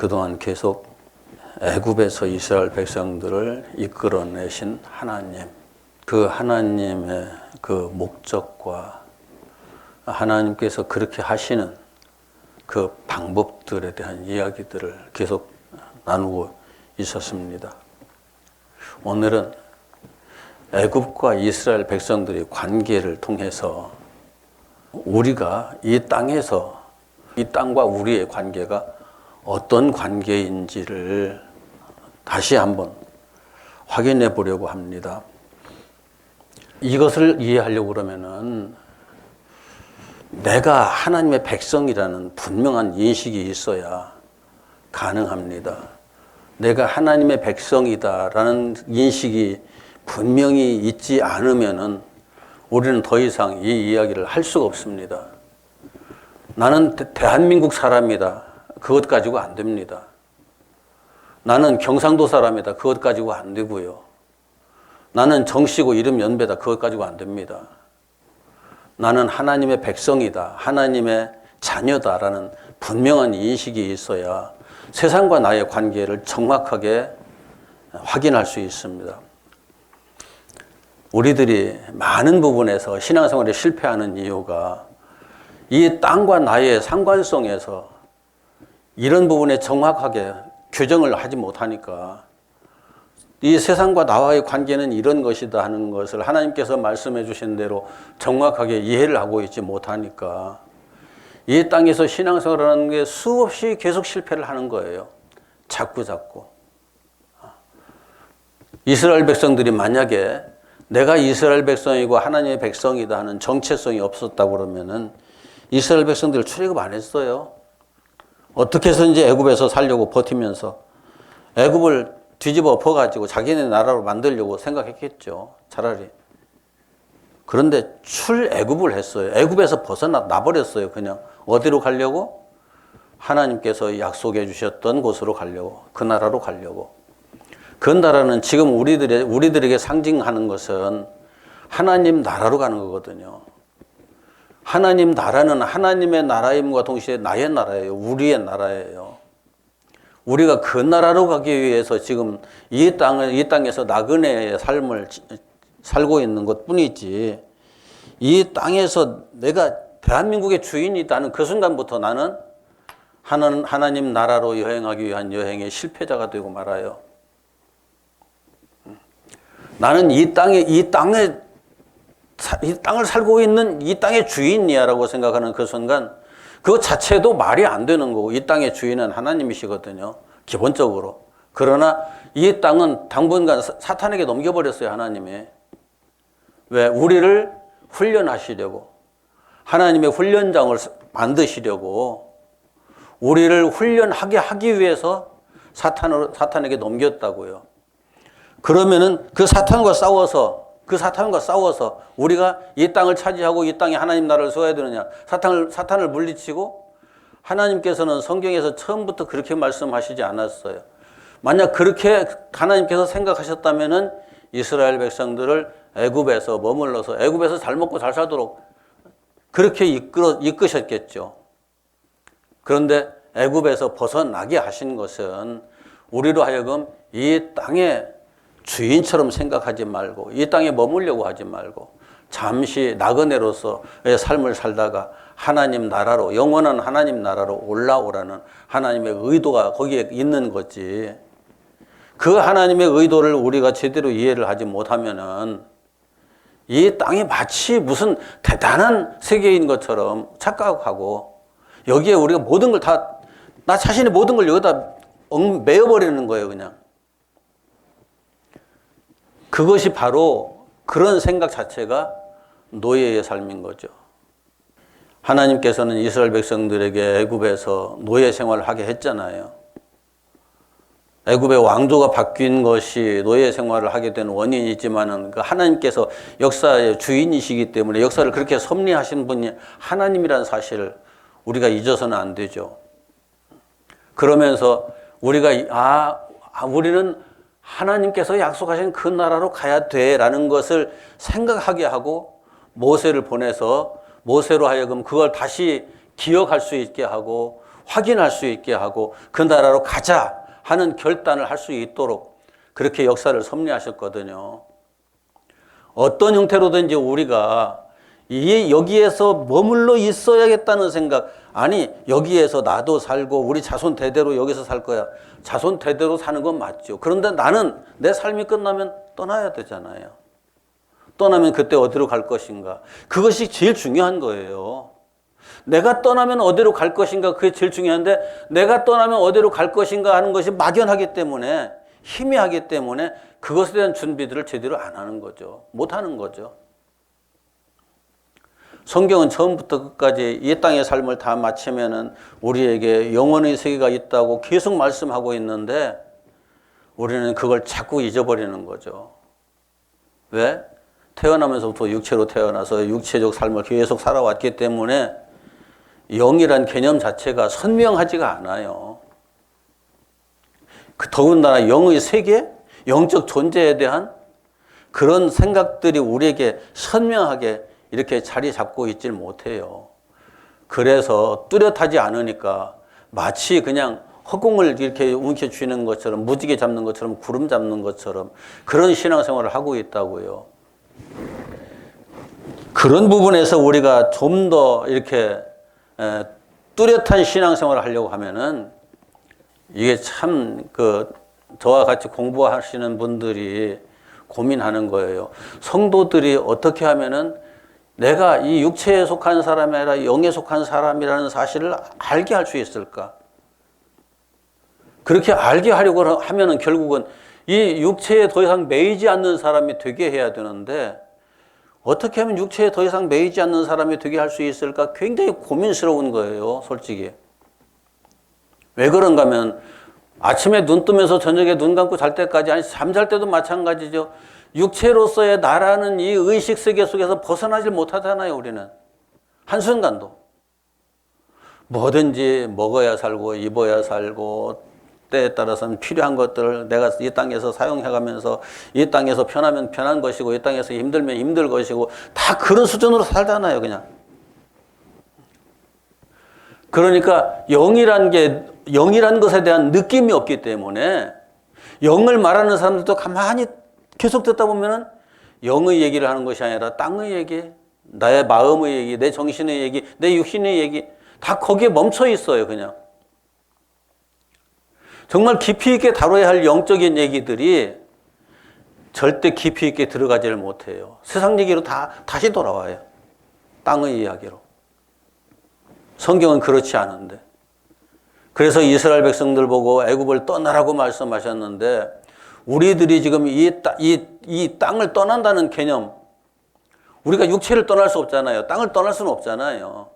그동안 계속 애굽에서 이스라엘 백성들을 이끌어내신 하나님, 그 하나님의 그 목적과 하나님께서 그렇게 하시는 그 방법들에 대한 이야기들을 계속 나누고 있었습니다. 오늘은 애굽과 이스라엘 백성들의 관계를 통해서 우리가 이 땅에서 이 땅과 우리의 관계가 어떤 관계인지를 다시 한번 확인해 보려고 합니다. 이것을 이해하려고 그러면은 내가 하나님의 백성이라는 분명한 인식이 있어야 가능합니다. 내가 하나님의 백성이다라는 인식이 분명히 있지 않으면은 우리는 더 이상 이 이야기를 할 수가 없습니다. 나는 대한민국 사람이다. 그것 가지고 안 됩니다. 나는 경상도 사람이다. 그것 가지고 안 되고요. 나는 정씨고 이름 연배다. 그것 가지고 안 됩니다. 나는 하나님의 백성이다. 하나님의 자녀다라는 분명한 인식이 있어야 세상과 나의 관계를 정확하게 확인할 수 있습니다. 우리들이 많은 부분에서 신앙생활에 실패하는 이유가 이 땅과 나의 상관성에서 이런 부분에 정확하게 규정을 하지 못하니까 이 세상과 나와의 관계는 이런 것이다 하는 것을 하나님께서 말씀해 주신 대로 정확하게 이해를 하고 있지 못하니까 이 땅에서 신앙생활을 하는 게 수없이 계속 실패를 하는 거예요. 자꾸. 이스라엘 백성들이 만약에 내가 이스라엘 백성이고 하나님의 백성이다 하는 정체성이 없었다고 그러면은 이스라엘 백성들 출애굽 안 했어요. 어떻게 해서든지 애굽에서 살려고 버티면서 애굽을 뒤집어 엎어가지고 자기네 나라로 만들려고 생각했겠죠. 차라리. 그런데 출애굽을 했어요. 애굽에서 벗어나버렸어요. 그냥 어디로 가려고? 하나님께서 약속해 주셨던 곳으로 가려고. 그 나라로 가려고. 그 나라는 지금 우리들에게 상징하는 것은 하나님 나라로 가는 거거든요. 하나님 나라는 하나님의 나라임과 동시에 나의 나라예요. 우리의 나라예요. 우리가 그 나라로 가기 위해서 지금 이 땅에서 나그네의 삶을 살고 있는 것 뿐이지, 이 땅에서 내가 대한민국의 주인이다는 그 순간부터 나는 하나님 나라로 여행하기 위한 여행의 실패자가 되고 말아요. 나는 이 땅을 살고 있는 이 땅의 주인이야라고 생각하는 그 순간 그것 자체도 말이 안 되는 거고, 이 땅의 주인은 하나님이시거든요. 기본적으로. 그러나 이 땅은 당분간 사탄에게 넘겨버렸어요. 하나님이. 왜? 우리를 훈련하시려고, 하나님의 훈련장을 만드시려고 우리를 훈련하게 하기 위해서 사탄에게 넘겼다고요. 그러면은 그 사탄과 싸워서 우리가 이 땅을 차지하고 이 땅에 하나님 나라를 세워야 되느냐? 사탄을 물리치고, 하나님께서는 성경에서 처음부터 그렇게 말씀하시지 않았어요. 만약 그렇게 하나님께서 생각하셨다면은 이스라엘 백성들을 애굽에서 머물러서 애굽에서 잘 먹고 잘 살도록 그렇게 이끄셨겠죠. 그런데 애굽에서 벗어나게 하신 것은 우리로 하여금 이 땅에 주인처럼 생각하지 말고, 이 땅에 머물려고 하지 말고 잠시 나그네로서의 삶을 살다가 하나님 나라로, 영원한 하나님 나라로 올라오라는 하나님의 의도가 거기에 있는 거지. 그 하나님의 의도를 우리가 제대로 이해를 하지 못하면은 이 땅이 마치 무슨 대단한 세계인 것처럼 착각하고, 여기에 우리가 모든 걸 나 자신의 모든 걸 여기다 메어버리는 거예요, 그냥. 그것이 바로 그런 생각 자체가 노예의 삶인 거죠. 하나님께서는 이스라엘 백성들에게 애굽에서 노예 생활을 하게 했잖아요. 애굽의 왕조가 바뀐 것이 노예 생활을 하게 된 원인이지만은 그 하나님께서 역사의 주인이시기 때문에 역사를 그렇게 섭리하신 분이 하나님이라는 사실을 우리가 잊어서는 안 되죠. 그러면서 우리가 우리는 하나님께서 약속하신 그 나라로 가야 돼라는 것을 생각하게 하고 모세를 보내서 모세로 하여금 그걸 다시 기억할 수 있게 하고 확인할 수 있게 하고 그 나라로 가자 하는 결단을 할 수 있도록 그렇게 역사를 섭리하셨거든요. 어떤 형태로든지 우리가 여기에서 머물러 있어야겠다는 생각, 아니 여기에서 나도 살고 우리 자손 대대로 여기서 살 거야. 자손 대대로 사는 건 맞죠. 그런데 나는 내 삶이 끝나면 떠나야 되잖아요. 떠나면 그때 어디로 갈 것인가. 그것이 제일 중요한 거예요. 내가 떠나면 어디로 갈 것인가, 그게 제일 중요한데 내가 떠나면 어디로 갈 것인가 하는 것이 막연하기 때문에, 희미하기 때문에 그것에 대한 준비들을 제대로 안 하는 거죠. 못 하는 거죠. 성경은 처음부터 끝까지 이 땅의 삶을 다 마치면은 우리에게 영원의 세계가 있다고 계속 말씀하고 있는데 우리는 그걸 자꾸 잊어버리는 거죠. 왜? 태어나면서부터 육체로 태어나서 육체적 삶을 계속 살아왔기 때문에 영이란 개념 자체가 선명하지가 않아요. 더군다나 영의 세계, 영적 존재에 대한 그런 생각들이 우리에게 선명하게 이렇게 자리 잡고 있질 못해요. 그래서 뚜렷하지 않으니까 마치 그냥 허공을 이렇게 움켜쥐는 것처럼, 무지개 잡는 것처럼, 구름 잡는 것처럼 그런 신앙생활을 하고 있다고요. 그런 부분에서 우리가 좀 더 이렇게 뚜렷한 신앙생활을 하려고 하면은 이게 참 저와 같이 공부하시는 분들이 고민하는 거예요. 성도들이 어떻게 하면은 내가 이 육체에 속한 사람이 아니라 영에 속한 사람이라는 사실을 알게 할 수 있을까? 그렇게 알게 하려고 하면은 결국은 이 육체에 더 이상 매이지 않는 사람이 되게 해야 되는데 어떻게 하면 육체에 더 이상 매이지 않는 사람이 되게 할 수 있을까? 굉장히 고민스러운 거예요, 솔직히. 왜 그런가 하면 아침에 눈 뜨면서 저녁에 눈 감고 잘 때까지, 아니 잠잘 때도 마찬가지죠. 육체로서의 나라는 이 의식 세계 속에서 벗어나질 못하잖아요, 우리는. 한순간도. 뭐든지 먹어야 살고 입어야 살고 때에 따라서는 필요한 것들을 내가 이 땅에서 사용해가면서 이 땅에서 편하면 편한 것이고 이 땅에서 힘들면 힘들 것이고 다 그런 수준으로 살잖아요, 그냥. 그러니까 영이란 것에 대한 느낌이 없기 때문에 영을 말하는 사람들도 가만히 계속 듣다 보면은 영의 얘기를 하는 것이 아니라 땅의 얘기, 나의 마음의 얘기, 내 정신의 얘기, 내 육신의 얘기 다 거기에 멈춰 있어요, 그냥. 정말 깊이 있게 다뤄야 할 영적인 얘기들이 절대 깊이 있게 들어가지를 못해요. 세상 얘기로 다시 돌아와요. 땅의 이야기로. 성경은 그렇지 않은데. 그래서 이스라엘 백성들 보고 애굽을 떠나라고 말씀하셨는데 우리들이 지금 이 땅을 떠난다는 개념, 우리가 육체를 떠날 수 없잖아요. 땅을 떠날 수는 없잖아요.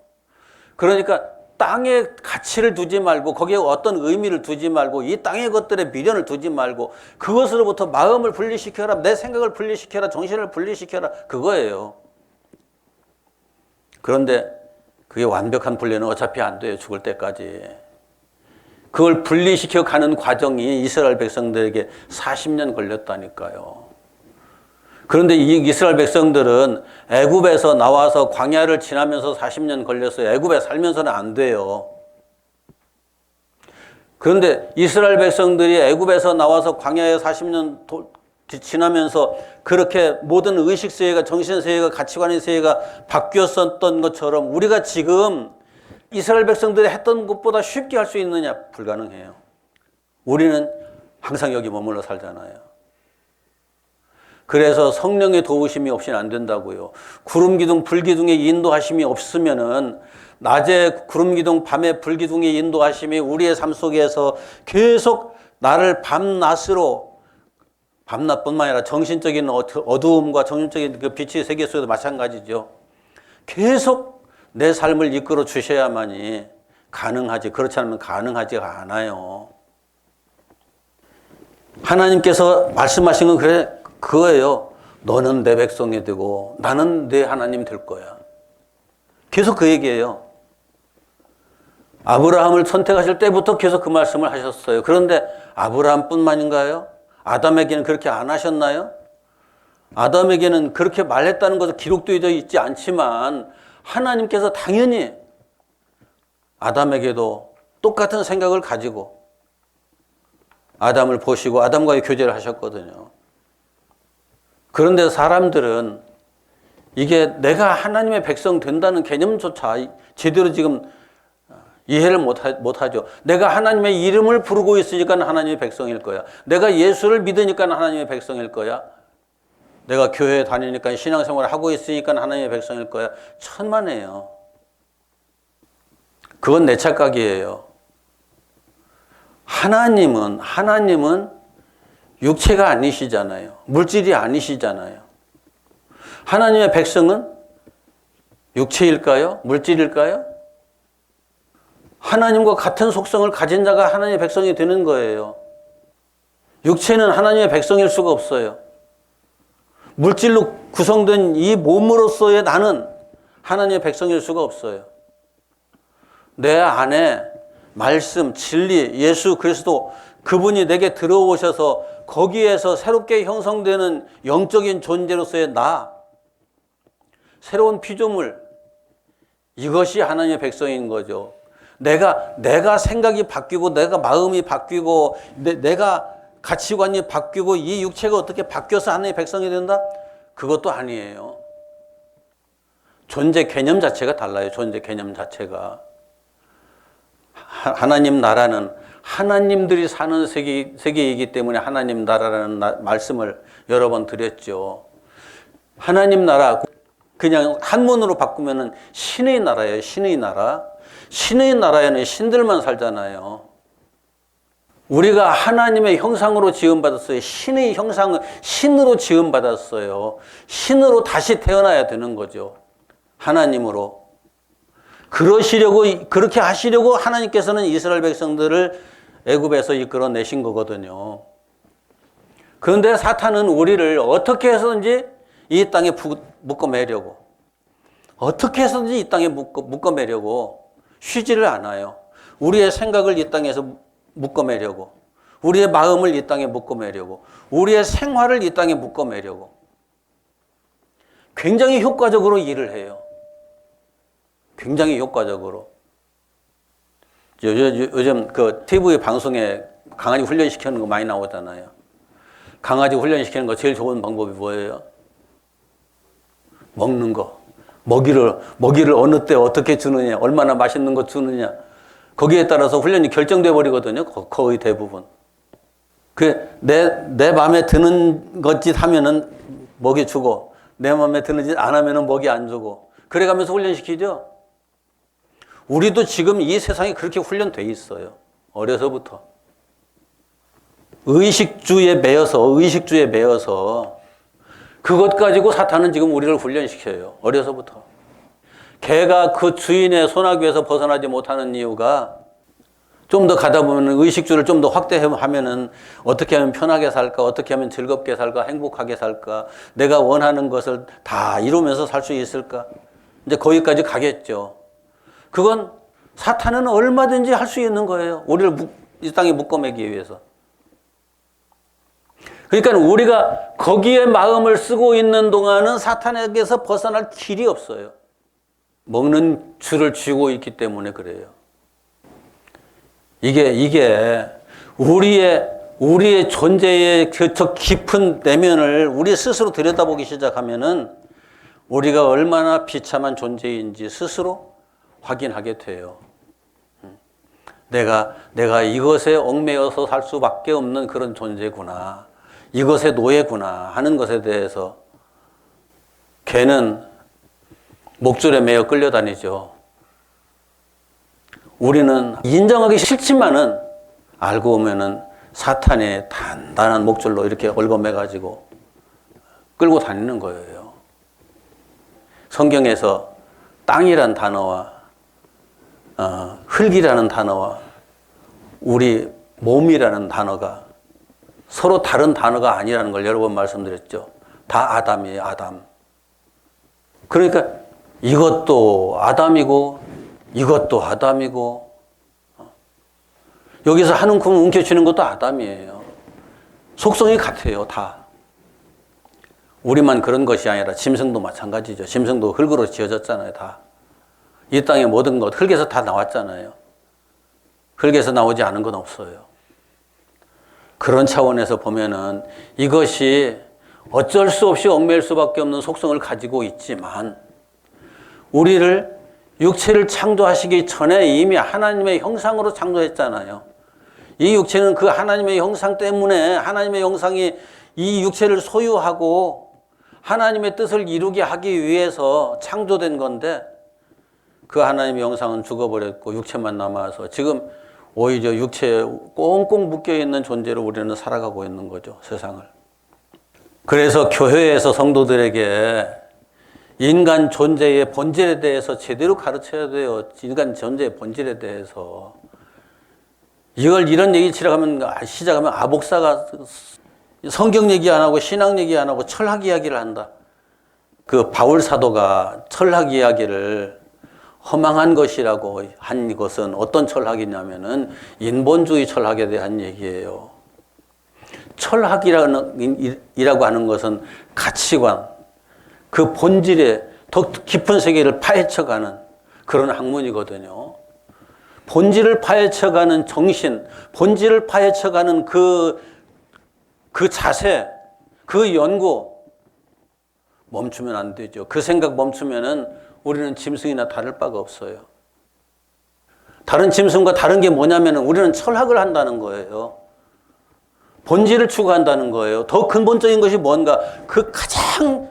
그러니까 땅에 가치를 두지 말고 거기에 어떤 의미를 두지 말고 이 땅의 것들에 미련을 두지 말고 그것으로부터 마음을 분리시켜라, 내 생각을 분리시켜라, 정신을 분리시켜라, 그거예요. 그런데 그게 완벽한 분리는 어차피 안 돼요, 죽을 때까지. 그걸 분리시켜 가는 과정이 이스라엘 백성들에게 40년 걸렸다니까요. 그런데 이 이스라엘 백성들은 애굽에서 나와서 광야를 지나면서 40년 걸렸어요. 애굽에 살면서는 안 돼요. 그런데 이스라엘 백성들이 애굽에서 나와서 광야에 40년 지나면서 그렇게 모든 의식 세계가, 정신 세계가, 가치관의 세계가 바뀌었었던 것처럼 우리가 지금 이스라엘 백성들이 했던 것보다 쉽게 할 수 있느냐? 불가능해요. 우리는 항상 여기 머물러 살잖아요. 그래서 성령의 도우심이 없이는 안 된다고요. 구름기둥, 불기둥의 인도하심이 없으면은 낮에 구름기둥, 밤에 불기둥의 인도하심이 우리의 삶 속에서 계속 나를 밤낮으로, 밤낮뿐만 아니라 정신적인 어두움과 정신적인 그 빛의 세계 속에도 마찬가지죠. 계속 내 삶을 이끌어 주셔야만이 가능하지. 그렇지 않으면 가능하지가 않아요. 하나님께서 말씀하신 건 그거예요. 너는 내 백성이 되고 나는 내 하나님 될 거야. 계속 그 얘기예요. 아브라함을 선택하실 때부터 계속 그 말씀을 하셨어요. 그런데 아브라함뿐만인가요? 아담에게는 그렇게 안 하셨나요? 아담에게는 그렇게 말했다는 것은 기록되어 있지 않지만 하나님께서 당연히 아담에게도 똑같은 생각을 가지고 아담을 보시고 아담과의 교제를 하셨거든요. 그런데 사람들은 이게 내가 하나님의 백성 된다는 개념조차 제대로 지금 이해를 못하죠. 내가 하나님의 이름을 부르고 있으니까 하나님의 백성일 거야. 내가 예수를 믿으니까 하나님의 백성일 거야. 내가 교회에 다니니까 신앙생활을 하고 있으니까 하나님의 백성일 거야. 천만에요. 그건 내 착각이에요. 하나님은 육체가 아니시잖아요. 물질이 아니시잖아요. 하나님의 백성은 육체일까요? 물질일까요? 하나님과 같은 속성을 가진 자가 하나님의 백성이 되는 거예요. 육체는 하나님의 백성일 수가 없어요. 물질로 구성된 이 몸으로서의 나는 하나님의 백성일 수가 없어요. 내 안에 말씀, 진리, 예수 그리스도 그분이 내게 들어오셔서 거기에서 새롭게 형성되는 영적인 존재로서의 나, 새로운 피조물, 이것이 하나님의 백성인 거죠. 내가 생각이 바뀌고 내가 마음이 바뀌고 내가 가치관이 바뀌고 이 육체가 어떻게 바뀌어서 하나님의 백성이 된다? 그것도 아니에요. 존재 개념 자체가 달라요. 존재 개념 자체가. 하나님 나라는 하나님들이 사는 세계이기 때문에 하나님 나라라는 말씀을 여러 번 드렸죠. 하나님 나라 그냥 한문으로 바꾸면은 신의 나라예요. 신의 나라. 신의 나라에는 신들만 살잖아요. 우리가 하나님의 형상으로 지음받았어요. 신의 형상을 신으로 지음받았어요. 신으로 다시 태어나야 되는 거죠. 하나님으로. 그렇게 하시려고 하나님께서는 이스라엘 백성들을 애굽에서 이끌어내신 거거든요. 그런데 사탄은 우리를 어떻게 해서든지 이 땅에 묶어매려고, 어떻게 해서든지 이 땅에 묶어매려고 쉬지를 않아요. 우리의 생각을 이 땅에서 묶어매려고, 우리의 마음을 이 땅에 묶어매려고, 우리의 생활을 이 땅에 묶어매려고 굉장히 효과적으로 일을 해요. 굉장히 효과적으로. 요즘 그 TV 방송에 강아지 훈련시키는 거 많이 나오잖아요. 강아지 훈련시키는 거 제일 좋은 방법이 뭐예요? 먹는 거. 먹이를 어느 때 어떻게 주느냐, 얼마나 맛있는 거 주느냐. 거기에 따라서 훈련이 결정돼 버리거든요. 거의 대부분. 내 마음에 드는 것짓 하면은 먹이 주고, 내 마음에 드는 짓 안 하면은 먹이 안 주고. 그래 가면서 훈련시키죠. 우리도 지금 이 세상에 그렇게 훈련돼 있어요. 어려서부터. 의식주에 매여서 그것 가지고 사탄은 지금 우리를 훈련시켜요. 어려서부터. 개가 그 주인의 손아귀에서 벗어나지 못하는 이유가 좀 더 가다 보면 의식주를 좀 더 확대하면은 어떻게 하면 편하게 살까? 어떻게 하면 즐겁게 살까? 행복하게 살까? 내가 원하는 것을 다 이루면서 살 수 있을까? 이제 거기까지 가겠죠. 그건 사탄은 얼마든지 할 수 있는 거예요. 우리를 이 땅에 묶어매기 위해서. 그러니까 우리가 거기에 마음을 쓰고 있는 동안은 사탄에게서 벗어날 길이 없어요. 먹는 줄을 쥐고 있기 때문에 그래요. 이게 우리의 존재의 저 깊은 내면을 우리 스스로 들여다보기 시작하면은 우리가 얼마나 비참한 존재인지 스스로 확인하게 돼요. 내가 이것에 얽매여서 살 수밖에 없는 그런 존재구나. 이것의 노예구나 하는 것에 대해서 개는 목줄에 매여 끌려다니죠. 우리는 인정하기 싫지만은 알고 보면은 사탄의 단단한 목줄로 이렇게 얽어매가지고 끌고 다니는 거예요. 성경에서 땅이란 단어와 흙이라는 단어와 우리 몸이라는 단어가 서로 다른 단어가 아니라는 걸 여러 번 말씀드렸죠. 다 아담이에요, 아담. 그러니까 이것도 아담이고 이것도 아담이고 여기서 한 움큼 움켜쥐는 것도 아담이에요. 속성이 같아요, 다. 우리만 그런 것이 아니라 짐승도 마찬가지죠. 짐승도 흙으로 지어졌잖아요, 다. 이 땅의 모든 것 흙에서 다 나왔잖아요. 흙에서 나오지 않은 건 없어요. 그런 차원에서 보면은 이것이 어쩔 수 없이 얽매일 수밖에 없는 속성을 가지고 있지만 우리를 육체를 창조하시기 전에 이미 하나님의 형상으로 창조했잖아요. 이 육체는 그 하나님의 형상 때문에 하나님의 형상이 이 육체를 소유하고 하나님의 뜻을 이루게 하기 위해서 창조된 건데 그 하나님의 형상은 죽어버렸고 육체만 남아서 지금 오히려 육체에 꽁꽁 묶여있는 존재로 우리는 살아가고 있는 거죠. 세상을. 그래서 교회에서 성도들에게 인간 존재의 본질에 대해서 제대로 가르쳐야 돼요. 인간 존재의 본질에 대해서. 이걸 이런 얘기 시작하면 아복사가 성경 얘기 안 하고 신앙 얘기 안 하고 철학 이야기를 한다. 그 바울 사도가 철학 이야기를 허망한 것이라고 한 것은 어떤 철학이냐면은 인본주의 철학에 대한 얘기예요. 철학이라고 하는 것은 가치관, 그 본질의 더 깊은 세계를 파헤쳐가는 그런 학문이거든요. 본질을 파헤쳐가는 정신, 본질을 파헤쳐가는 그 자세, 그 연구 멈추면 안 되죠. 그 생각 멈추면은 우리는 짐승이나 다를 바가 없어요. 다른 짐승과 다른 게 뭐냐면은 우리는 철학을 한다는 거예요. 본질을 추구한다는 거예요. 더 근본적인 것이 뭔가, 그 가장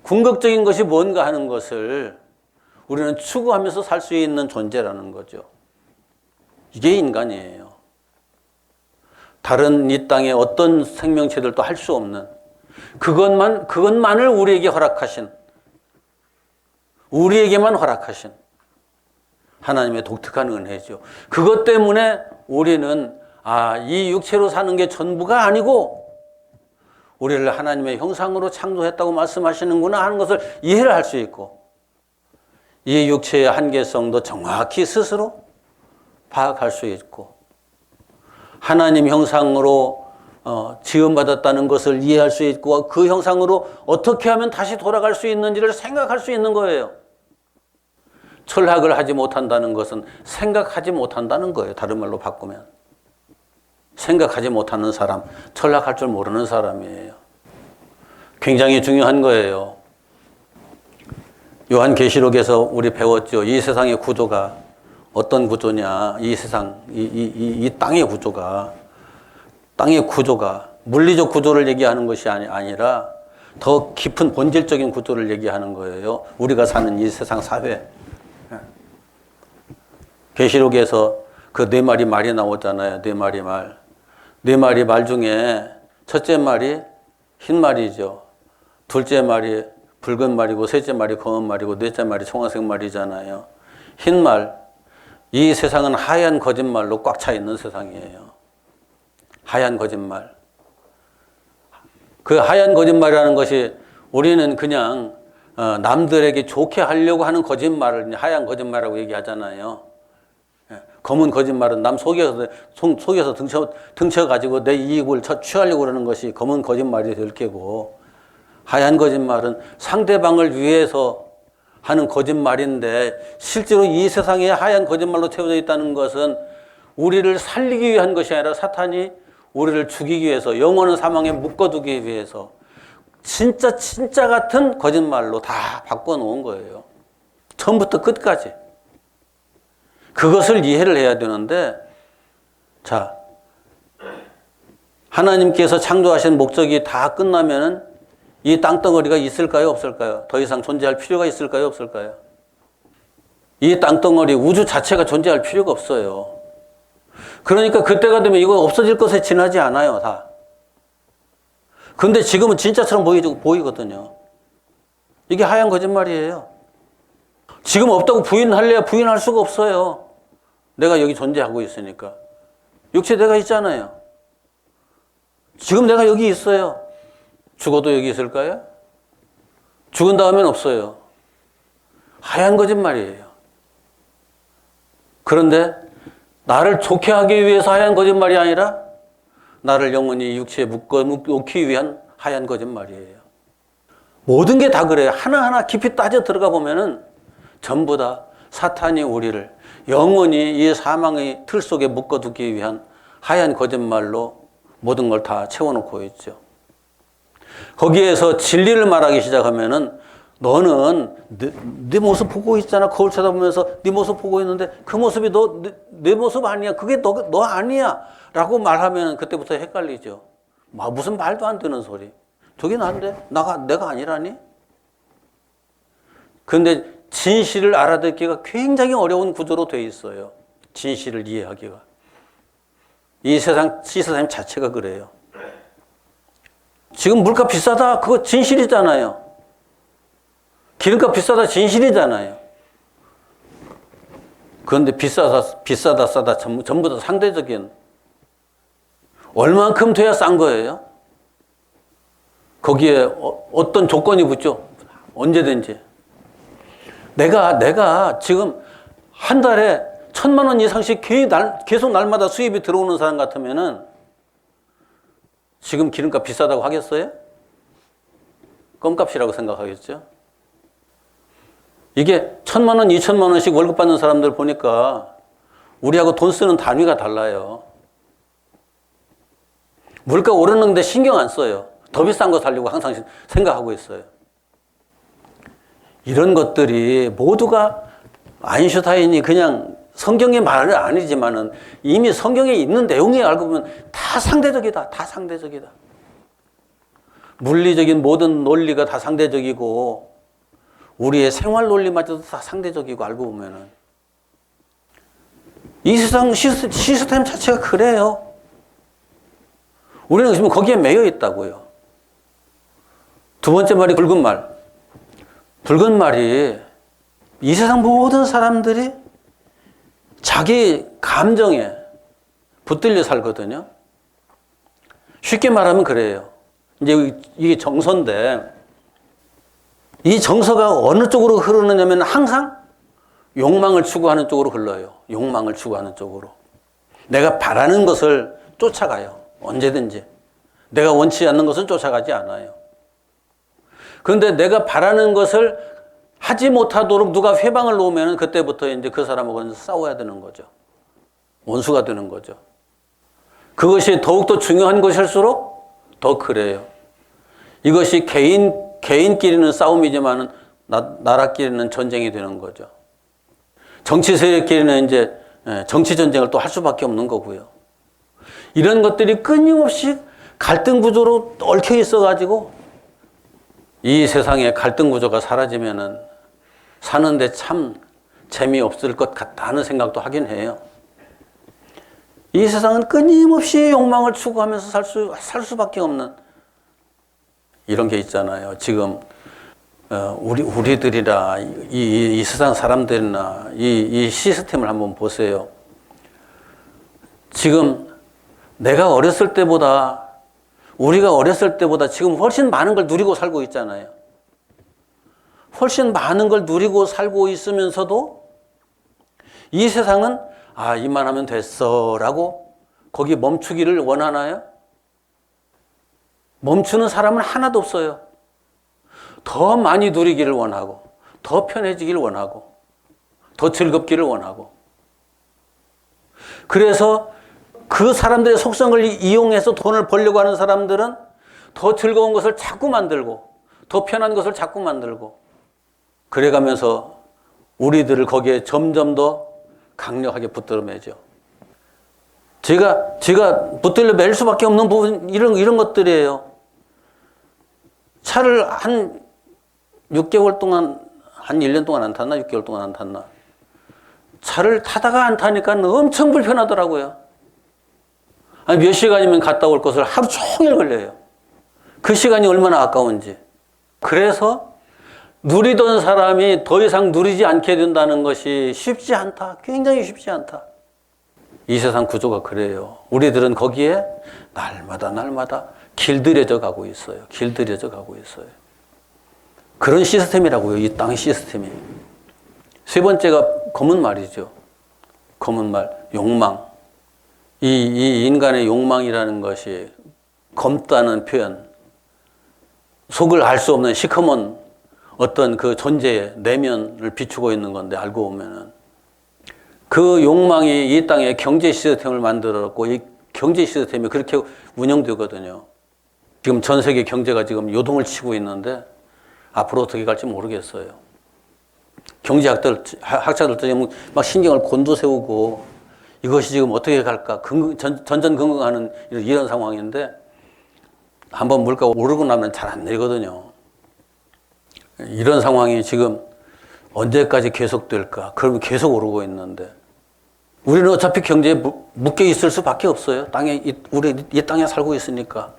궁극적인 것이 뭔가 하는 것을 우리는 추구하면서 살 수 있는 존재라는 거죠. 이게 인간이에요. 다른 이 땅의 어떤 생명체들도 할 수 없는 그것만을 우리에게 허락하신, 우리에게만 허락하신 하나님의 독특한 은혜죠. 그것 때문에 우리는 이 육체로 사는 게 전부가 아니고 우리를 하나님의 형상으로 창조했다고 말씀하시는구나 하는 것을 이해를 할 수 있고 이 육체의 한계성도 정확히 스스로 파악할 수 있고 하나님 형상으로 지음받았다는 것을 이해할 수 있고 그 형상으로 어떻게 하면 다시 돌아갈 수 있는지를 생각할 수 있는 거예요. 철학을 하지 못한다는 것은 생각하지 못한다는 거예요. 다른 말로 바꾸면. 생각하지 못하는 사람, 철학할 줄 모르는 사람이에요. 굉장히 중요한 거예요. 요한계시록에서 우리 배웠죠. 이 세상의 구조가 어떤 구조냐. 이 세상, 이 땅의 구조가 물리적 구조를 얘기하는 것이 아니라 더 깊은 본질적인 구조를 얘기하는 거예요. 우리가 사는 이 세상 사회. 계시록에서 그 네 마리 말이 나오잖아요. 네 마리 말. 네 마리 말 중에 첫째 말이 흰 말이죠. 둘째 말이 붉은 말이고 셋째 말이 검은 말이고 넷째 말이 청황색 말이잖아요. 흰 말. 이 세상은 하얀 거짓말로 꽉 차 있는 세상이에요. 하얀 거짓말. 그 하얀 거짓말이라는 것이 우리는 그냥 남들에게 좋게 하려고 하는 거짓말을 하얀 거짓말이라고 얘기하잖아요. 검은 거짓말은 남 속여서 등쳐가지고 내 이익을 취하려고 그러는 것이 검은 거짓말이 될 게고 하얀 거짓말은 상대방을 위해서 하는 거짓말인데 실제로 이 세상에 하얀 거짓말로 채워져 있다는 것은 우리를 살리기 위한 것이 아니라 사탄이 우리를 죽이기 위해서 영원한 사망에 묶어두기 위해서 진짜 같은 거짓말로 다 바꿔놓은 거예요. 처음부터 끝까지. 그것을 이해를 해야 되는데 자 하나님께서 창조하신 목적이 다 끝나면은 이 땅덩어리가 있을까요? 없을까요? 더 이상 존재할 필요가 있을까요? 없을까요? 이 땅덩어리 우주 자체가 존재할 필요가 없어요. 그러니까 그때가 되면 이건 없어질 것에 지나지 않아요. 다. 근데 지금은 진짜처럼 보이거든요. 이게 하얀 거짓말이에요. 지금 없다고 부인할래야 부인할 수가 없어요. 내가 여기 존재하고 있으니까. 육체 내가 있잖아요. 지금 내가 여기 있어요. 죽어도 여기 있을까요? 죽은 다음엔 없어요. 하얀 거짓말이에요. 그런데 나를 좋게 하기 위해서 하얀 거짓말이 아니라 나를 영원히 육체에 묶어놓기 위한 하얀 거짓말이에요. 모든 게 다 그래요. 하나하나 깊이 따져 들어가 보면은 전부 다 사탄이 우리를 영원히 이 사망의 틀 속에 묶어두기 위한 하얀 거짓말로 모든 걸 다 채워놓고 있죠. 거기에서 진리를 말하기 시작하면은 너는 네 모습 보고 있잖아. 거울 쳐다보면서 네 모습 보고 있는데 그 모습이 내 모습 아니야. 그게 너 아니야. 라고 말하면 그때부터 헷갈리죠. 무슨 말도 안 되는 소리. 저게 난데? 내가 아니라니? 그런데 진실을 알아듣기가 굉장히 어려운 구조로 되어 있어요. 진실을 이해하기가. 이 세상 시스템 자체가 그래요. 지금 물가 비싸다. 그거 진실이잖아요. 기름값 비싸다. 진실이잖아요. 그런데 비싸다 싸다 전부 다 상대적인, 얼만큼 돼야 싼 거예요? 거기에 어떤 조건이 붙죠? 언제든지. 내가 지금 한 달에 1,000만 원 이상씩 계속 날마다 수입이 들어오는 사람 같으면은 지금 기름값 비싸다고 하겠어요? 껌값이라고 생각하겠죠? 이게 1,000만 원, 2,000만 원씩 월급 받는 사람들 보니까 우리하고 돈 쓰는 단위가 달라요. 물가 오르는데 신경 안 써요. 더 비싼 거 살려고 항상 생각하고 있어요. 이런 것들이 모두가 아인슈타인이 그냥 성경의 말은 아니지만은 이미 성경에 있는 내용이 알고 보면 다 상대적이다. 다 상대적이다. 물리적인 모든 논리가 다 상대적이고 우리의 생활 논리마저도 다 상대적이고 알고 보면은 이 세상 시스템 자체가 그래요. 우리는 지금 거기에 매여 있다고요. 두 번째 말이 붉은 말. 붉은 말이 이 세상 모든 사람들이 자기 감정에 붙들려 살거든요. 쉽게 말하면 그래요. 이제 이게 정서인데 이 정서가 어느 쪽으로 흐르느냐면 항상 욕망을 추구하는 쪽으로 흘러요. 욕망을 추구하는 쪽으로. 내가 바라는 것을 쫓아가요. 언제든지. 내가 원치 않는 것은 쫓아가지 않아요. 그런데 내가 바라는 것을 하지 못하도록 누가 회방을 놓으면 그때부터 이제 그 사람하고는 싸워야 되는 거죠. 원수가 되는 거죠. 그것이 더욱더 중요한 것일수록 더 그래요. 이것이 개인끼리는 싸움이지만은 나라끼리는 전쟁이 되는 거죠. 정치 세력끼리는 이제 정치 전쟁을 또 할 수밖에 없는 거고요. 이런 것들이 끊임없이 갈등 구조로 얽혀 있어가지고 이 세상에 갈등 구조가 사라지면은 사는데 참 재미없을 것 같다는 생각도 하긴 해요. 이 세상은 끊임없이 욕망을 추구하면서 살 수밖에 없는 이런 게 있잖아요. 지금 우리들이나 이 세상 사람들이나 이 시스템을 한번 보세요. 지금 우리가 어렸을 때보다 지금 훨씬 많은 걸 누리고 살고 있잖아요. 훨씬 많은 걸 누리고 살고 있으면서도 이 세상은 이만하면 됐어 라고 거기 멈추기를 원하나요? 멈추는 사람은 하나도 없어요. 더 많이 누리기를 원하고 더 편해지기를 원하고 더 즐겁기를 원하고 그래서 그 사람들의 속성을 이용해서 돈을 벌려고 하는 사람들은 더 즐거운 것을 자꾸 만들고 더 편한 것을 자꾸 만들고 그래가면서 우리들을 거기에 점점 더 강력하게 붙들어 매죠. 제가 붙들려 맬 수밖에 없는 부분 이런 것들이에요. 차를 한 6개월 동안 한 1년 동안 안 탔나? 6개월 동안 안 탔나? 차를 타다가 안 타니까 엄청 불편하더라고요. 몇 시간이면 갔다 올 것을 하루 종일 걸려요. 그 시간이 얼마나 아까운지. 그래서 누리던 사람이 더 이상 누리지 않게 된다는 것이 쉽지 않다. 굉장히 쉽지 않다. 이 세상 구조가 그래요. 우리들은 거기에 날마다 길들여져 가고 있어요. 길들여져 가고 있어요. 그런 시스템이라고요. 이 땅의 시스템이. 세 번째가 검은 말이죠. 검은 말, 욕망. 이 인간의 욕망이라는 것이 검다는 표현, 속을 알 수 없는 시커먼 어떤 그 존재의 내면을 비추고 있는 건데 알고 보면은 그 욕망이 이 땅에 경제 시스템을 만들었고 이 경제 시스템이 그렇게 운영되거든요. 지금 전 세계 경제가 지금 요동을 치고 있는데 앞으로 어떻게 갈지 모르겠어요. 학자들도 지금 막 신경을 곤두세우고 이것이 지금 어떻게 갈까 전전긍긍하는 이런 상황인데 한번 물가가 오르고 나면 잘 안 내리거든요. 이런 상황이 지금 언제까지 계속될까? 그러면 계속 오르고 있는데 우리는 어차피 경제에 묶여 있을 수밖에 없어요. 우리 이 땅에 살고 있으니까.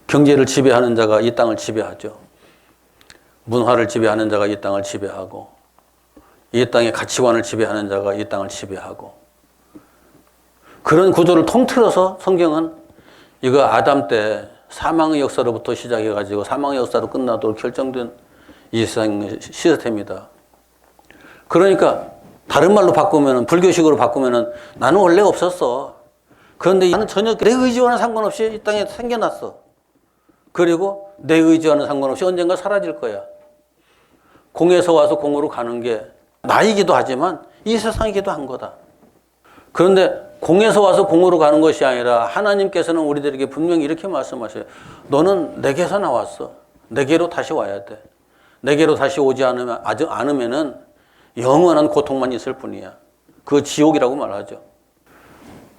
경제를 지배하는 자가 이 땅을 지배하죠. 문화를 지배하는 자가 이 땅을 지배하고 이 땅의 가치관을 지배하는 자가 이 땅을 지배하고 그런 구조를 통틀어서 성경은 이거 아담 때 사망의 역사로부터 시작해가지고 사망의 역사로 끝나도록 결정된 이 세상 시스템이다. 그러니까 다른 말로 바꾸면 불교식으로 바꾸면 나는 원래 없었어. 그런데 나는 전혀 내 의지와는 상관없이 이 땅에 생겨났어. 그리고 내 의지와는 상관없이 언젠가 사라질 거야. 공에서 와서 공으로 가는 게 나이기도 하지만 이 세상이기도 한 거다. 그런데 공에서 와서 공으로 가는 것이 아니라 하나님께서는 우리들에게 분명히 이렇게 말씀하셔요. 너는 내게서 나왔어. 내게로 다시 와야 돼. 내게로 다시 오지 않으면은 영원한 고통만 있을 뿐이야. 그거 지옥이라고 말하죠.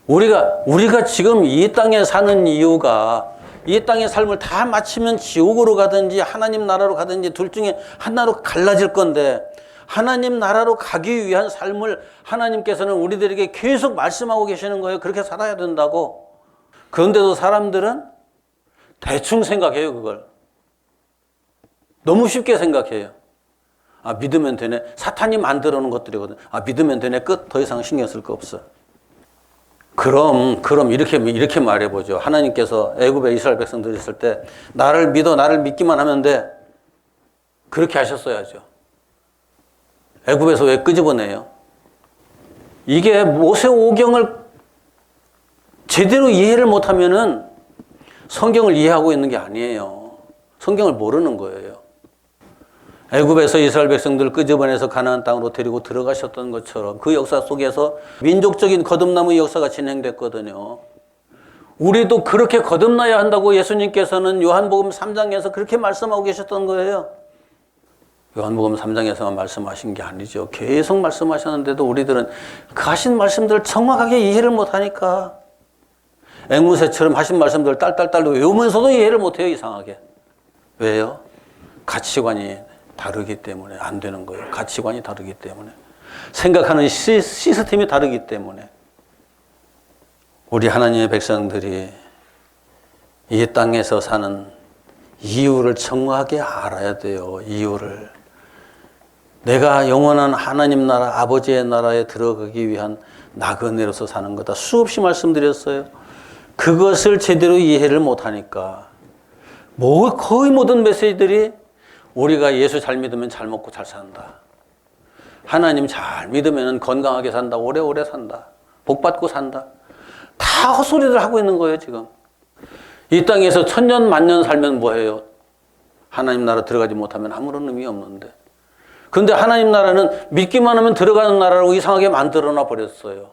우리가 지금 이 땅에 사는 이유가 이 땅의 삶을 다 마치면 지옥으로 가든지 하나님 나라로 가든지 둘 중에 하나로 갈라질 건데 하나님 나라로 가기 위한 삶을 하나님께서는 우리들에게 계속 말씀하고 계시는 거예요. 그렇게 살아야 된다고. 그런데도 사람들은 대충 생각해요, 그걸. 너무 쉽게 생각해요. 아, 믿으면 되네. 사탄이 만들어 놓은 것들이거든. 아, 믿으면 되네. 끝. 더 이상 신경 쓸 거 없어. 그럼 이렇게 말해보죠. 하나님께서 애굽에 이스라엘 백성들이 있을 때 나를 믿어, 나를 믿기만 하면 돼. 그렇게 하셨어야죠. 애굽에서 왜 끄집어내요? 이게 모세오경을 제대로 이해를 못하면은 성경을 이해하고 있는 게 아니에요. 성경을 모르는 거예요. 애굽에서 이스라엘 백성들을 끄집어내서 가나안 땅으로 데리고 들어가셨던 것처럼 그 역사 속에서 민족적인 거듭남의 역사가 진행됐거든요. 우리도 그렇게 거듭나야 한다고 예수님께서는 요한복음 3장에서 그렇게 말씀하고 계셨던 거예요. 요한복음 3장에서만 말씀하신 게 아니죠. 계속 말씀하셨는데도 우리들은 그 하신 말씀들을 정확하게 이해를 못하니까 앵무새처럼 하신 말씀들을 딸딸딸 외우면서도 이해를 못해요. 이상하게. 왜요? 가치관이 다르기 때문에 안 되는 거예요. 가치관이 다르기 때문에. 생각하는 시스템이 다르기 때문에. 우리 하나님의 백성들이 이 땅에서 사는 이유를 정확하게 알아야 돼요. 이유를. 내가 영원한 하나님 나라, 아버지의 나라에 들어가기 위한 나그네로서 사는 거다. 수없이 말씀드렸어요. 그것을 제대로 이해를 못하니까 거의 모든 메시지들이 우리가 예수 잘 믿으면 잘 먹고 잘 산다. 하나님 잘 믿으면 건강하게 산다. 오래오래 산다. 복 받고 산다. 다 헛소리를 하고 있는 거예요, 지금. 이 땅에서 천년 만년 살면 뭐해요? 하나님 나라 들어가지 못하면 아무런 의미 없는데. 그런데 하나님 나라는 믿기만 하면 들어가는 나라라고 이상하게 만들어놔 버렸어요.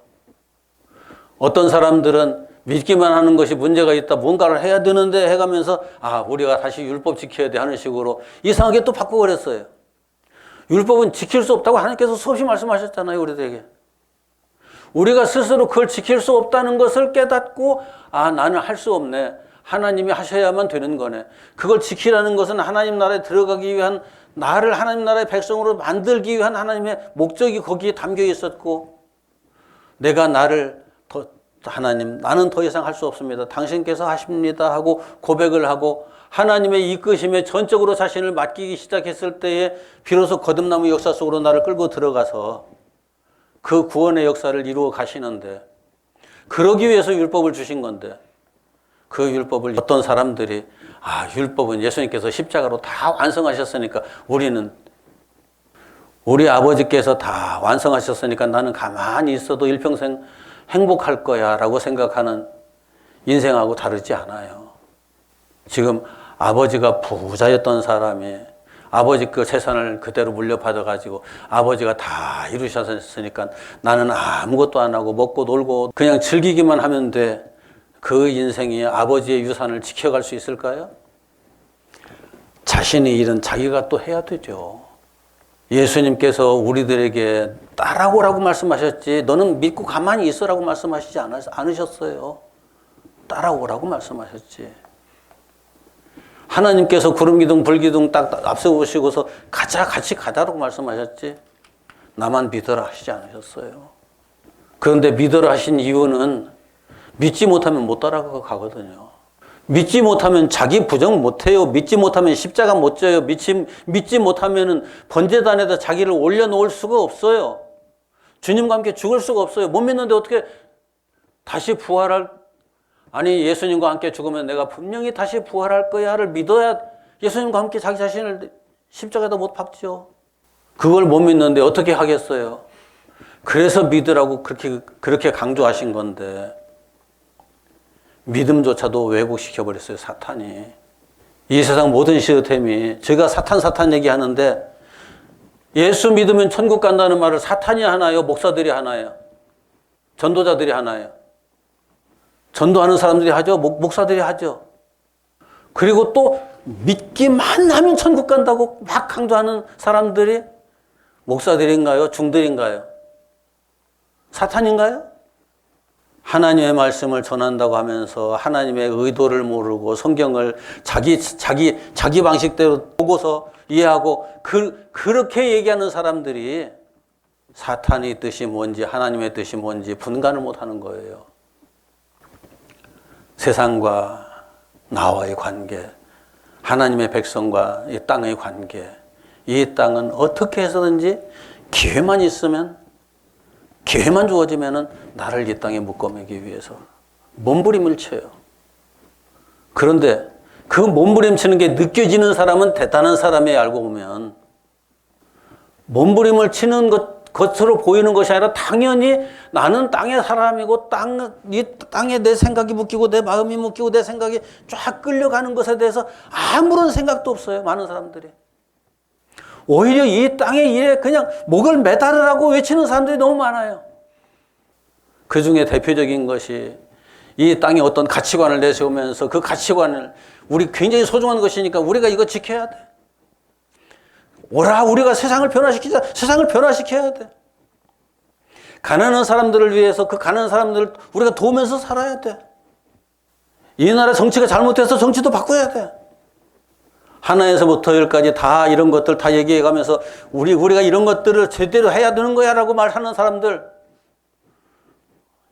어떤 사람들은 믿기만 하는 것이 문제가 있다, 뭔가를 해야 되는데 해가면서 우리가 다시 율법 지켜야 돼 하는 식으로 이상하게 또 바꿔버렸어요. 율법은 지킬 수 없다고 하나님께서 수없이 말씀하셨잖아요, 우리들에게. 우리가 스스로 그걸 지킬 수 없다는 것을 깨닫고 나는 할 수 없네. 하나님이 하셔야만 되는 거네. 그걸 지키라는 것은 하나님 나라에 들어가기 위한 나를 하나님 나라의 백성으로 만들기 위한 하나님의 목적이 거기에 담겨 있었고 내가 하나님 나는 더 이상 할 수 없습니다. 당신께서 하십니다 하고 고백을 하고 하나님의 이끄심에 전적으로 자신을 맡기기 시작했을 때에 비로소 거듭남의 역사 속으로 나를 끌고 들어가서 그 구원의 역사를 이루어 가시는데 그러기 위해서 율법을 주신 건데 그 율법을 어떤 사람들이 율법은 예수님께서 십자가로 다 완성하셨으니까 우리 아버지께서 다 완성하셨으니까 나는 가만히 있어도 일평생 행복할 거야 라고 생각하는 인생하고 다르지 않아요. 지금 아버지가 부자였던 사람이 아버지 그 재산을 그대로 물려받아가지고 아버지가 다 이루셨으니까 나는 아무것도 안 하고 먹고 놀고 그냥 즐기기만 하면 돼. 그 인생이 아버지의 유산을 지켜갈 수 있을까요? 자신의 일은 자기가 또 해야 되죠. 예수님께서 우리들에게 따라오라고 말씀하셨지 너는 믿고 가만히 있으라고 말씀하시지 않으셨어요. 따라오라고 말씀하셨지. 하나님께서 구름기둥 불기둥 딱 앞세우시고서 가자 같이 가자라고 말씀하셨지 나만 믿어라 하시지 않으셨어요. 그런데 믿어라 하신 이유는 믿지 못하면 못 따라가거든요. 믿지 못하면 자기 부정 못해요. 믿지 못하면 십자가 못 져요. 믿지 못하면 번제단에다 자기를 올려놓을 수가 없어요. 주님과 함께 죽을 수가 없어요. 못 믿는데 어떻게 다시 부활할 아니 예수님과 함께 죽으면 내가 분명히 다시 부활할 거야를 믿어야 예수님과 함께 자기 자신을 십자가에다 못 박죠. 그걸 못 믿는데 어떻게 하겠어요. 그래서 믿으라고 그렇게 강조하신 건데 믿음조차도 왜곡시켜버렸어요. 사탄이. 이 세상 모든 시스템이 제가 사탄 얘기하는데 예수 믿으면 천국 간다는 말을 사탄이 하나요? 목사들이 하나요? 전도자들이 하나요? 전도하는 사람들이 하죠. 목사들이 하죠. 그리고 또 믿기만 하면 천국 간다고 막 강조하는 사람들이 목사들인가요? 중들인가요? 사탄인가요? 하나님의 말씀을 전한다고 하면서 하나님의 의도를 모르고 성경을 자기 방식대로 보고서 이해하고 그렇게 얘기하는 사람들이 사탄의 뜻이 뭔지 하나님의 뜻이 뭔지 분간을 못하는 거예요. 세상과 나와의 관계, 하나님의 백성과 이 땅의 관계, 이 땅은 어떻게 해서든지 기회만 주어지면은 나를 이 땅에 묶어매기 위해서 몸부림을 쳐요. 그런데 그 몸부림치는 게 느껴지는 사람은 대단한 사람이 알고 보면 몸부림을 치는 것으로 보이는 것이 아니라 당연히 나는 땅의 사람이고 이 땅에 내 생각이 묶이고 내 마음이 묶이고 내 생각이 쫙 끌려가는 것에 대해서 아무런 생각도 없어요. 많은 사람들이. 오히려 이 땅의 일에 그냥 목을 매달으라고 외치는 사람들이 너무 많아요. 그 중에 대표적인 것이 이 땅에 어떤 가치관을 내세우면서 그 가치관을 우리 굉장히 소중한 것이니까 우리가 이거 지켜야 돼. 오라 우리가 세상을 변화시키자. 세상을 변화시켜야 돼. 가난한 사람들을 위해서 그 가난한 사람들을 우리가 도우면서 살아야 돼. 이 나라 정치가 잘못해서 정치도 바꿔야 돼. 하나에서부터 열까지 다 이런 것들 다 얘기해가면서 우리가 이런 것들을 제대로 해야 되는 거야 라고 말하는 사람들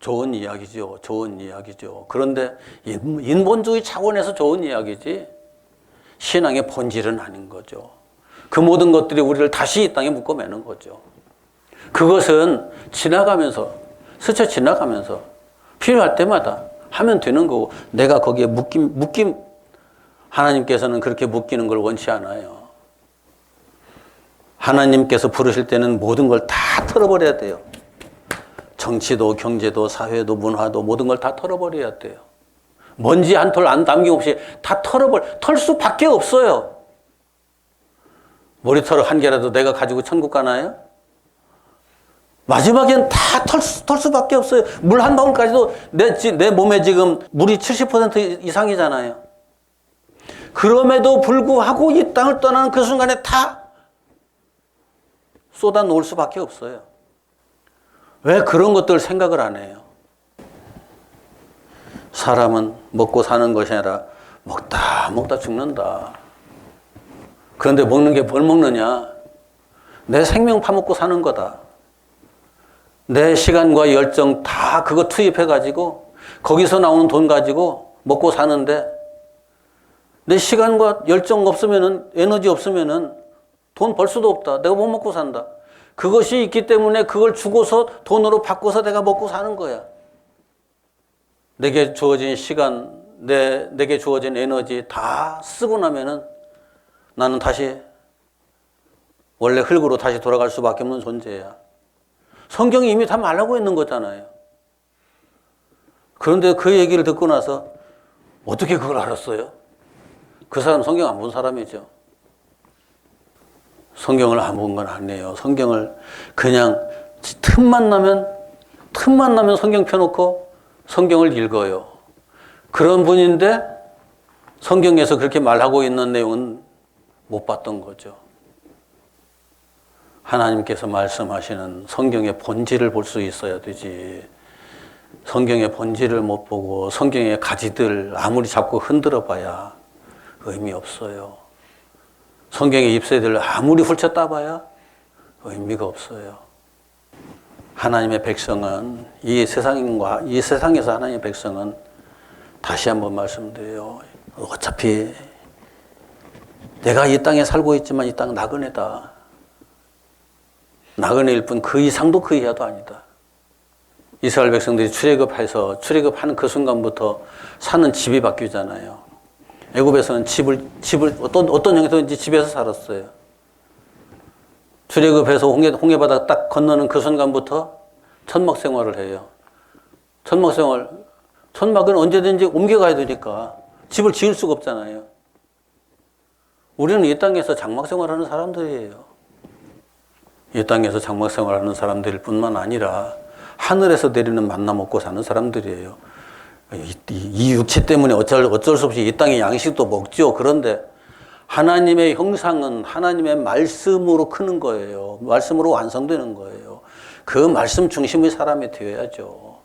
좋은 이야기죠. 좋은 이야기죠. 그런데 인본주의 차원에서 좋은 이야기지 신앙의 본질은 아닌 거죠. 그 모든 것들이 우리를 다시 이 땅에 묶어매는 거죠. 그것은 스쳐 지나가면서 필요할 때마다 하면 되는 거고 내가 거기에 묶임 하나님께서는 그렇게 묶이는 걸 원치 않아요. 하나님께서 부르실 때는 모든 걸 다 털어버려야 돼요. 정치도 경제도 사회도 문화도 모든 걸 다 털어버려야 돼요. 먼지 한 톨 안 남김없이 다 털 수밖에 없어요. 머리털 한 개라도 내가 가지고 천국 가나요? 마지막엔 다 털 수밖에 없어요. 물 한 방울까지도 내 몸에 지금 물이 70% 이상이잖아요. 그럼에도 불구하고 이 땅을 떠나는 그 순간에 다 쏟아 놓을 수밖에 없어요. 왜 그런 것들 생각을 안 해요? 사람은 먹고 사는 것이 아니라 먹다 죽는다. 그런데 먹는 게 뭘 먹느냐? 내 생명 파먹고 사는 거다. 내 시간과 열정 다 그거 투입해가지고 거기서 나오는 돈 가지고 먹고 사는데 내 시간과 열정 없으면은 에너지 없으면은 돈 벌 수도 없다. 내가 못 먹고 산다. 그것이 있기 때문에 그걸 주고서 돈으로 바꿔서 내가 먹고 사는 거야. 내게 주어진 시간, 내게 주어진 에너지 다 쓰고 나면은 나는 다시 원래 흙으로 다시 돌아갈 수밖에 없는 존재야. 성경이 이미 다 말하고 있는 거잖아요. 그런데 그 얘기를 듣고 나서 어떻게 그걸 알았어요? 그 사람 성경 안 본 사람이죠. 성경을 안 본 건 아니에요. 성경을 그냥 틈만 나면 성경 펴놓고 성경을 읽어요. 그런 분인데 성경에서 그렇게 말하고 있는 내용은 못 봤던 거죠. 하나님께서 말씀하시는 성경의 본질을 볼 수 있어야 되지. 성경의 본질을 못 보고 성경의 가지들 아무리 자꾸 흔들어 봐야 의미 없어요. 성경의 잎새들 아무리 훑쳤다 봐야 의미가 없어요. 하나님의 백성은 이 세상에서 하나님의 백성은 다시 한번 말씀드려요. 어차피 내가 이 땅에 살고 있지만 이 땅은 나그네다. 나그네일 뿐 그 이상도 그 이하도 아니다. 이스라엘 백성들이 출애굽하는 그 순간부터 사는 집이 바뀌잖아요. 애굽에서는 집을 어떤 형태든지 집에서 살았어요. 출애굽해서 홍해바다 딱 건너는 그 순간부터 천막 생활을 해요. 천막은 언제든지 옮겨가야 되니까 집을 지을 수가 없잖아요. 우리는 이 땅에서 장막 생활하는 사람들이에요. 이 땅에서 장막 생활하는 사람들일 뿐만 아니라 하늘에서 내리는 만나 먹고 사는 사람들이에요. 이 육체 때문에 어쩔 수 없이 이 땅의 양식도 먹죠. 그런데 하나님의 형상은 하나님의 말씀으로 크는 거예요. 말씀으로 완성되는 거예요. 그 말씀 중심의 사람이 되어야죠.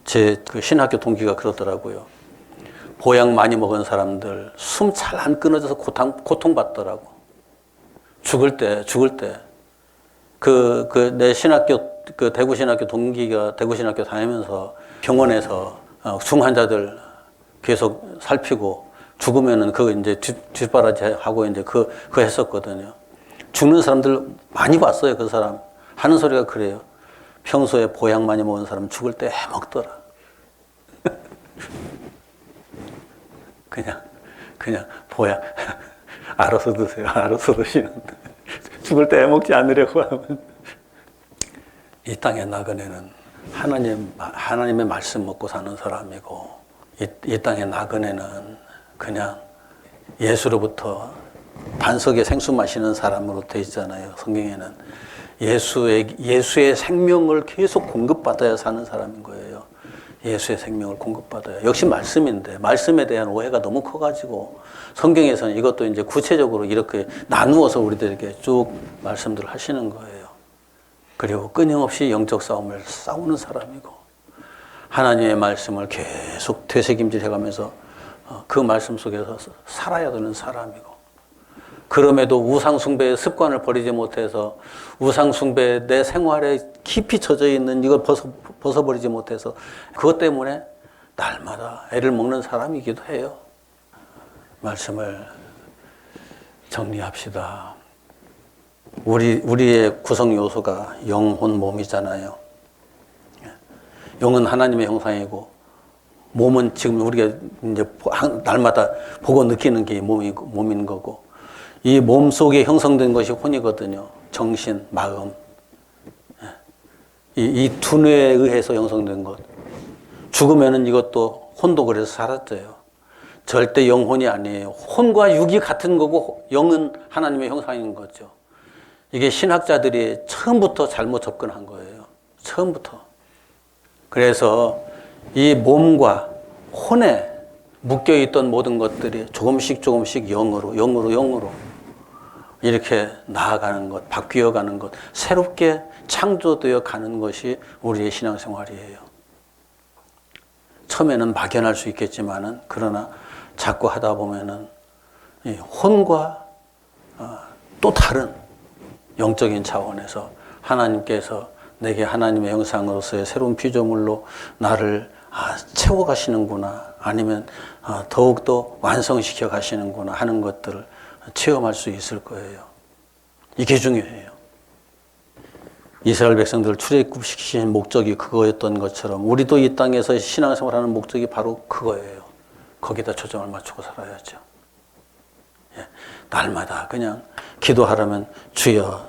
제 그 신학교 동기가 그러더라고요. 보약 많이 먹은 사람들 숨 잘 안 끊어져서 고통받더라고. 죽을 때 내 신학교 대구 신학교 동기가 대구 신학교 다니면서 병원에서 중환자들 계속 살피고 죽으면은 이제 뒷바라지 하고 이제 그 했었거든요. 죽는 사람들 많이 봤어요. 그 사람 하는 소리가 그래요. 평소에 보약 많이 먹은 사람 죽을 때 해먹더라. 그냥 보약 알아서 드세요. 알아서 드시는데 죽을 때 해먹지 않으려고 하면. 이 땅의 나그네는 하나님의 말씀 먹고 사는 사람이고, 이 땅의 나그네는 그냥 예수로부터 반석의 생수 마시는 사람으로 되어 있잖아요. 성경에는 예수의 생명을 계속 공급받아야 사는 사람인 거예요. 예수의 생명을 공급받아야. 역시 말씀인데 말씀에 대한 오해가 너무 커가지고 성경에서는 이것도 이제 구체적으로 이렇게 나누어서 우리들에게 쭉 말씀들을 하시는 거예요. 그리고 끊임없이 영적 싸움을 싸우는 사람이고 하나님의 말씀을 계속 되새김질 해가면서 그 말씀 속에서 살아야 되는 사람이고, 그럼에도 우상숭배의 습관을 버리지 못해서 우상숭배 내 생활에 깊이 젖어 있는 이걸 벗어버리지 못해서 그것 때문에 날마다 애를 먹는 사람이기도 해요. 말씀을 정리합시다. 우리의 구성 요소가 영혼, 몸이잖아요. 영은 하나님의 형상이고 몸은 지금 우리가 이제 날마다 보고 느끼는 게 몸인 거고, 이 몸 속에 형성된 것이 혼이거든요. 정신, 마음. 이 두뇌에 의해서 형성된 것. 죽으면은 이것도 혼도 그래서 사라져요. 절대 영혼이 아니에요. 혼과 육이 같은 거고 영은 하나님의 형상인 거죠. 이게 신학자들이 처음부터 잘못 접근한 거예요. 처음부터. 그래서 이 몸과 혼에 묶여있던 모든 것들이 조금씩 영으로 이렇게 나아가는 것, 바뀌어가는 것, 새롭게 창조되어 가는 것이 우리의 신앙생활이에요. 처음에는 막연할 수 있겠지만은, 그러나 자꾸 하다 보면은 이 혼과 또 다른 영적인 차원에서 하나님께서 내게 하나님의 형상으로서의 새로운 피조물로 나를 채워가시는구나, 아니면 더욱더 완성시켜 가시는구나 하는 것들을 체험할 수 있을 거예요. 이게 중요해요. 이스라엘 백성들을 출애굽시키신 목적이 그거였던 것처럼 우리도 이 땅에서 신앙생활하는 목적이 바로 그거예요. 거기다 초점을 맞추고 살아야죠. 날마다 그냥 기도하라면 주여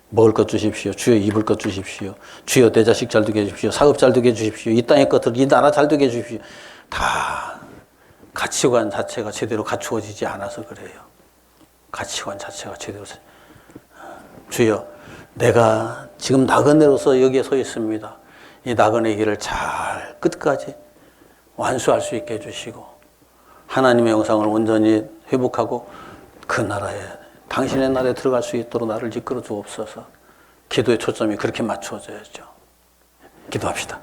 먹을 것 주십시오. 주여 입을 것 주십시오. 주여 내 자식 잘 되게 해주십시오. 사업 잘 되게 해주십시오. 이 땅의 것들, 이 나라 잘 되게 해주십시오. 다 가치관 자체가 제대로 갖추어지지 않아서 그래요. 가치관 자체가 제대로 주여 내가 지금 나그네로서 여기에 서 있습니다. 이 나그네 길을 잘 끝까지 완수할 수 있게 해주시고 하나님의 영상을 온전히 회복하고 그 나라에 당신의 나라에 들어갈 수 있도록 나를 이끌어 주옵소서. 기도의 초점이 그렇게 맞추어져야죠. 기도합시다.